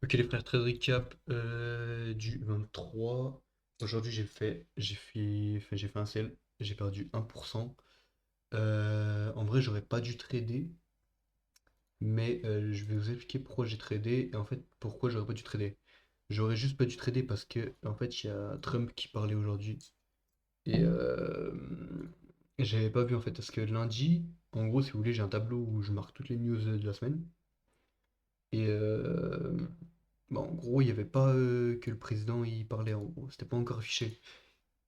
Ok les frères, très recap du 23. Aujourd'hui j'ai fait un sell, j'ai perdu 1%. En vrai j'aurais pas dû trader, mais je vais vous expliquer pourquoi j'ai tradé et en fait pourquoi j'aurais pas dû trader. J'aurais juste pas dû trader parce que en fait il y a Trump qui parlait aujourd'hui et j'avais pas vu en fait parce que lundi, en gros si vous voulez j'ai un tableau où je marque toutes les news de la semaine et bah, en gros, il n'y avait pas que le président il parlait, en gros, c'était pas encore affiché.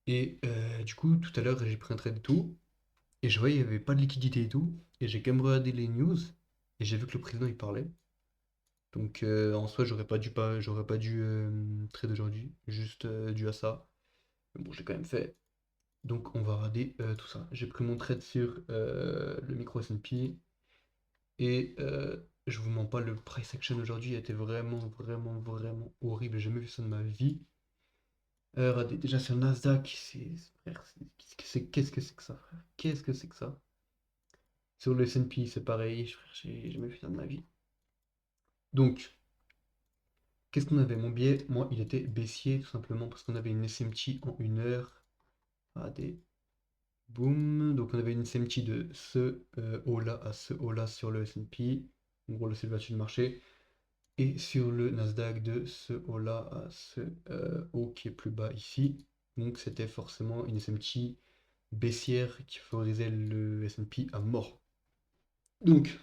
Et du coup, tout à l'heure, j'ai pris un trade et tout, et je voyais il n'y avait pas de liquidité et tout, et j'ai quand même regardé les news, et j'ai vu que le président il parlait. Donc en soi, j'aurais pas dû trade aujourd'hui, juste dû à ça. Mais bon, j'ai quand même fait. Donc on va regarder tout ça. J'ai pris mon trade sur le micro S&P, et je vous mens pas, le price action aujourd'hui a été vraiment horrible. J'ai jamais vu ça de ma vie. Déjà sur le Nasdaq, frère, qu'est-ce que c'est que ça, frère? Qu'est-ce que c'est que ça? Sur le S&P, c'est pareil, frère, j'ai jamais vu ça de ma vie. Donc, qu'est-ce qu'on avait? Mon biais, moi, il était baissier, tout simplement, parce qu'on avait une SMT en 1 heure. Regardez, boum. Donc, on avait une SMT de ce haut-là à ce haut-là sur le S&P. En gros, là, c'est le battu de marché. Et sur le Nasdaq de ce haut-là à ce haut qui est plus bas ici. Donc, c'était forcément une SMT baissière qui favorisait le S&P à mort. Donc,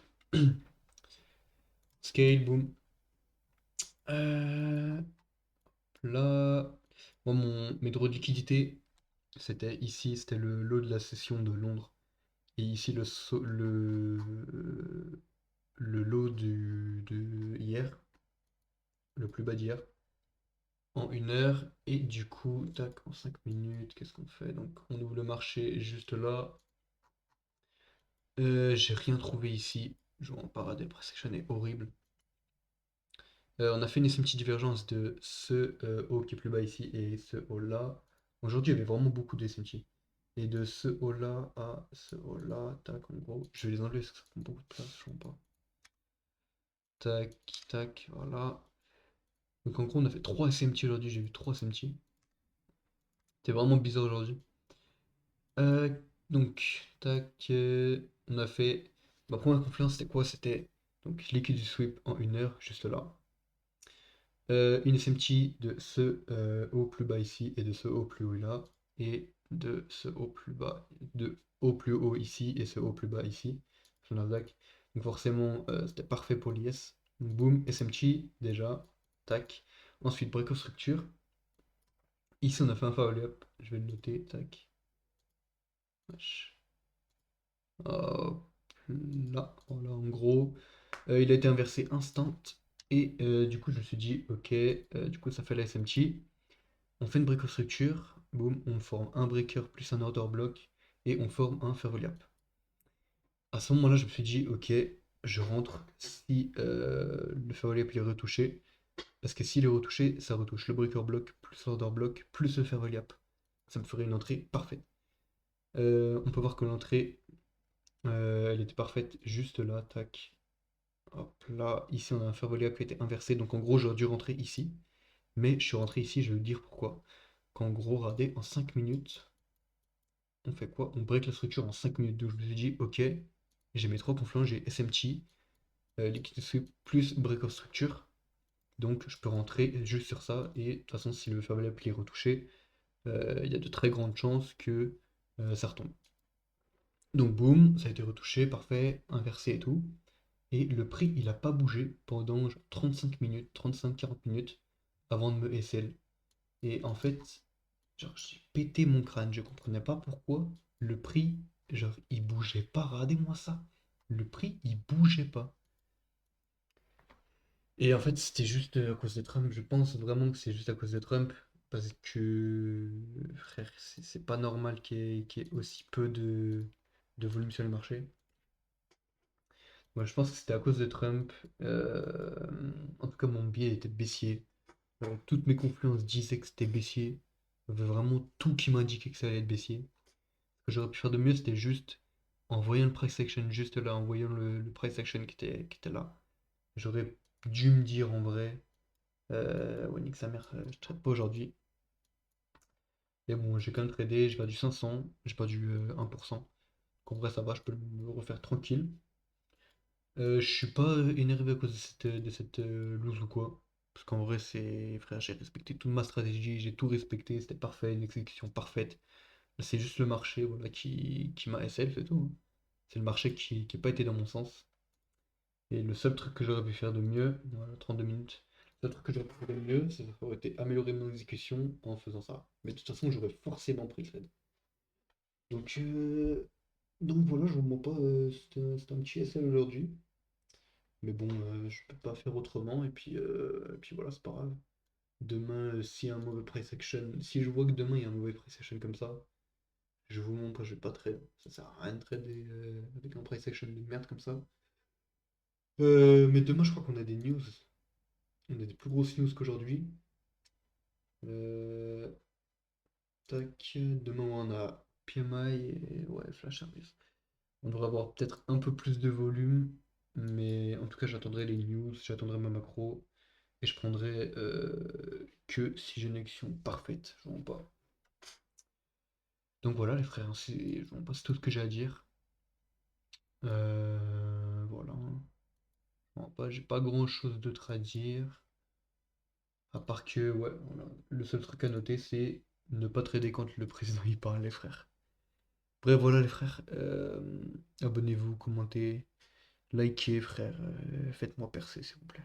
scale, boom. Euh, Là, moi, mes droits de liquidité, c'était ici, c'était le lot de la session de Londres. Et ici, le lot de hier, le plus bas d'hier, en 1 heure. Et du coup, tac, en 5 minutes, qu'est-ce qu'on fait? Donc, on ouvre le marché juste là. J'ai rien trouvé ici. Je vois en paradis, price action est horrible. On a fait une petite divergence de ce haut qui est plus bas ici et ce haut là. Aujourd'hui, il y avait vraiment beaucoup de SMT. Et de ce haut là à ce haut là, tac, en gros, je vais les enlever parce que ça prend beaucoup de place, je vois pas. Tac, tac, voilà. Donc en gros, on a fait 3 SMT aujourd'hui, j'ai vu 3 SMT. C'était vraiment bizarre aujourd'hui. Euh, donc, tac, on a fait. Ma première confiance, c'était quoi? C'était donc liquide du sweep en 1 heure, juste là. Une SMT de ce haut plus bas ici et de ce haut plus haut là, et de ce haut plus bas, de haut plus haut ici et ce haut plus bas ici, sur le Nasdaq. Donc forcément, c'était parfait pour l'IS. Donc boum, SMT déjà, tac. Ensuite, break of structure. Ici, on a fait un follow-up, je vais le noter, tac. Wesh. Hop là, voilà, en gros, il a été inversé instant. Et du coup, je me suis dit, ok, du coup, ça fait la SMT. On fait une bricostructure, boum, on forme un breaker plus un order block et on forme un ferroliap. À ce moment-là, je me suis dit, ok, je rentre si le ferroliap est retouché, parce que s'il est retouché, ça retouche le breaker block plus l'order block plus le ferroliap. Ça me ferait une entrée parfaite. On peut voir que l'entrée, elle était parfaite juste là, tac. Hop là, ici on a un ferroliap qui a été inversé, donc en gros j'aurais dû rentrer ici. Mais je suis rentré ici, je vais vous dire pourquoi. Qu'en gros, regardez, en 5 minutes, on fait quoi? On break la structure en 5 minutes. Donc je me suis dit, ok, j'ai mes 3 confluents, j'ai SMT, liquid sweep plus break of structure. Donc je peux rentrer juste sur ça. Et de toute façon, si le Favorable est retouché, il y a de très grandes chances que ça retombe. Donc boum, ça a été retouché, parfait, inversé et tout. Et le prix, il n'a pas bougé pendant genre 35 minutes, 35-40 minutes avant de me SL. Et en fait, genre, j'ai pété mon crâne, je comprenais pas pourquoi le prix, genre, il bougeait pas. Regardez-moi ça. Le prix, il bougeait pas. Et en fait, c'était juste à cause de Trump. Je pense vraiment que c'est juste à cause de Trump. Parce que, frère, c'est pas normal qu'il y ait aussi peu de volume sur le marché. Moi, je pense que c'était à cause de Trump. En tout cas, mon biais était baissier. Toutes mes confluences disaient que c'était baissier. Il y avait vraiment tout qui m'indiquait que ça allait être baissier. Que j'aurais pu faire de mieux, c'était juste en voyant le price action juste là, en voyant le price action qui était là. J'aurais dû me dire en vrai. Ouais, nique sa mère, je trade pas aujourd'hui. Mais bon, j'ai quand même tradé, j'ai perdu 500, j'ai perdu 1%. Donc en vrai, ça va, je peux me refaire tranquille. Je suis pas énervé à cause de cette lose ou quoi. Parce qu'en vrai, frère, j'ai respecté toute ma stratégie, j'ai tout respecté, c'était parfait, une exécution parfaite. C'est juste le marché voilà, qui m'a SL, c'est tout, hein. C'est le marché qui a pas été dans mon sens. Et le seul truc que j'aurais pu faire de mieux, voilà, 32 minutes, le seul truc que j'aurais pu faire de mieux, ça aurait été améliorer mon exécution en faisant ça. Mais de toute façon, j'aurais forcément pris le trade. Donc, euh, donc voilà, je vous mens pas, c'était un petit SL aujourd'hui. Mais bon, je peux pas faire autrement. Et puis voilà, c'est pas grave. Demain, s'il y a un mauvais price action, si je vois que demain il y a un mauvais price action comme ça, je vous montre, je vais pas trade. Ça sert à rien de trader avec un price action de merde comme ça. Mais demain, je crois qu'on a des news. On a des plus grosses news qu'aujourd'hui. Euh, tac, demain on a PMI et ouais, Flash Service. On devrait avoir peut-être un peu plus de volume, mais en tout cas, j'attendrai les news, j'attendrai ma macro et je prendrai que si j'ai une action parfaite. Je vois pas. Donc voilà, les frères, je vois pas, c'est tout ce que j'ai à dire. Voilà. Bon, j'ai pas grand chose d'autre à dire. À part que, ouais, voilà, le seul truc à noter, c'est ne pas trader quand le président y parle, les frères. Bref, voilà, les frères. Abonnez-vous, commentez, likez, frère. Faites-moi percer, s'il vous plaît.